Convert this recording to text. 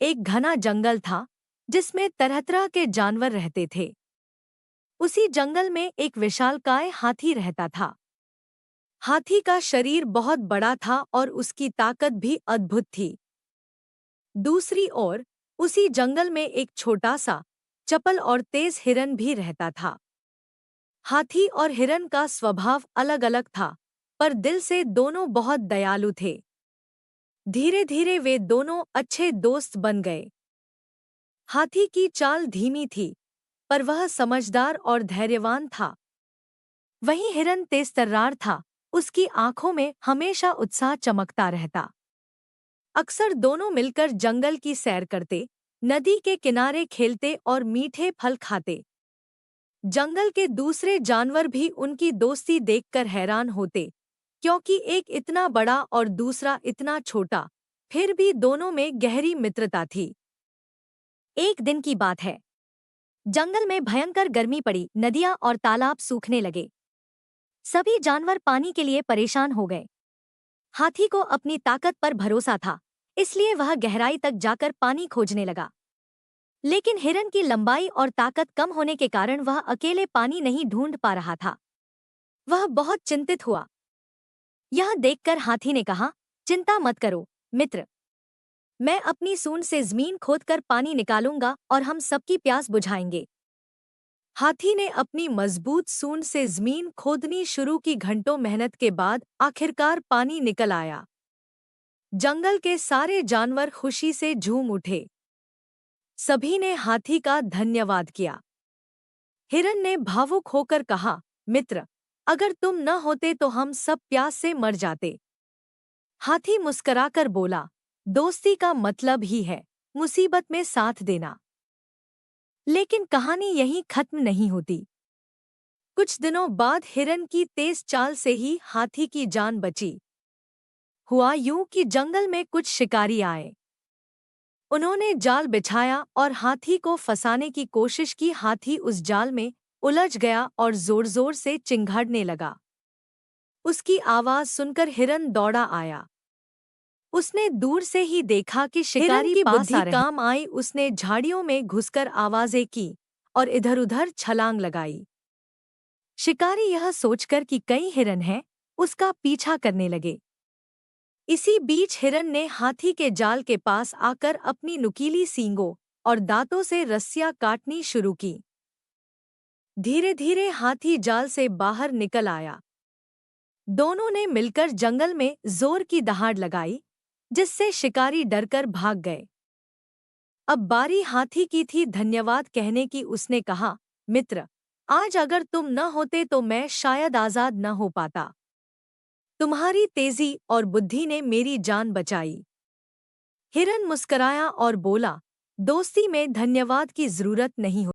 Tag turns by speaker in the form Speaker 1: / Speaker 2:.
Speaker 1: एक घना जंगल था जिसमें तरह तरह के जानवर रहते थे। उसी जंगल में एक विशालकाय हाथी रहता था। हाथी का शरीर बहुत बड़ा था और उसकी ताकत भी अद्भुत थी। दूसरी ओर उसी जंगल में एक छोटा सा चपल और तेज हिरन भी रहता था। हाथी और हिरन का स्वभाव अलग अलग था, पर दिल से दोनों बहुत दयालु थे। धीरे धीरे वे दोनों अच्छे दोस्त बन गए। हाथी की चाल धीमी थी, पर वह समझदार और धैर्यवान था। वहीं हिरन तेजतर्रार था, उसकी आंखों में हमेशा उत्साह चमकता रहता। अक्सर दोनों मिलकर जंगल की सैर करते, नदी के किनारे खेलते और मीठे फल खाते। जंगल के दूसरे जानवर भी उनकी दोस्ती देखकर हैरान होते, क्योंकि एक इतना बड़ा और दूसरा इतना छोटा, फिर भी दोनों में गहरी मित्रता थी। एक दिन की बात है। जंगल में भयंकर गर्मी पड़ी, नदियां और तालाब सूखने लगे। सभी जानवर पानी के लिए परेशान हो गए। हाथी को अपनी ताकत पर भरोसा था, इसलिए वह गहराई तक जाकर पानी खोजने लगा। लेकिन हिरन की लंबाई और ताकत कम होने के कारण वह अकेले पानी नहीं ढूंढ पा रहा था। वह बहुत चिंतित हुआ। यह देखकर हाथी ने कहा, चिंता मत करो मित्र, मैं अपनी सूंड से जमीन खोदकर पानी निकालूंगा और हम सबकी प्यास बुझाएंगे। हाथी ने अपनी मजबूत सूंड से जमीन खोदनी शुरू की। घंटों मेहनत के बाद आखिरकार पानी निकल आया। जंगल के सारे जानवर खुशी से झूम उठे। सभी ने हाथी का धन्यवाद किया। हिरन ने भावुक होकर कहा, मित्र, अगर तुम न होते तो हम सब प्यास से मर जाते। हाथी मुस्कुराकर बोला, दोस्ती का मतलब ही है मुसीबत में साथ देना। लेकिन कहानी यहीं खत्म नहीं होती। कुछ दिनों बाद हिरन की तेज चाल से ही हाथी की जान बची। हुआ यूं कि जंगल में कुछ शिकारी आए। उन्होंने जाल बिछाया और हाथी को फंसाने की कोशिश की। हाथी उस जाल में उलझ गया और जोर जोर से चिंघाड़ने लगा। उसकी आवाज सुनकर हिरन दौड़ा आया। उसने दूर से ही देखा कि शिकारी
Speaker 2: की
Speaker 1: पास
Speaker 2: बुद्धि
Speaker 1: आ रहे। काम आई। उसने झाड़ियों में घुसकर आवाजें की और इधर-उधर छलांग लगाई। शिकारी यह सोचकर कि कई हिरन हैं, उसका पीछा करने लगे। इसी बीच हिरन ने हाथी के जाल के पास आकर अपनी नुकीली सींगों और दांतों से रस्सियां काटनी शुरू की। धीरे धीरे हाथी जाल से बाहर निकल आया। दोनों ने मिलकर जंगल में जोर की दहाड़ लगाई, जिससे शिकारी डरकर भाग गए। अब बारी हाथी की थी धन्यवाद कहने की। उसने कहा, मित्र, आज अगर तुम न होते तो मैं शायद आजाद न हो पाता। तुम्हारी तेजी और बुद्धि ने मेरी जान बचाई। हिरन मुस्कराया और बोला, दोस्ती में धन्यवाद की जरूरत नहीं होती।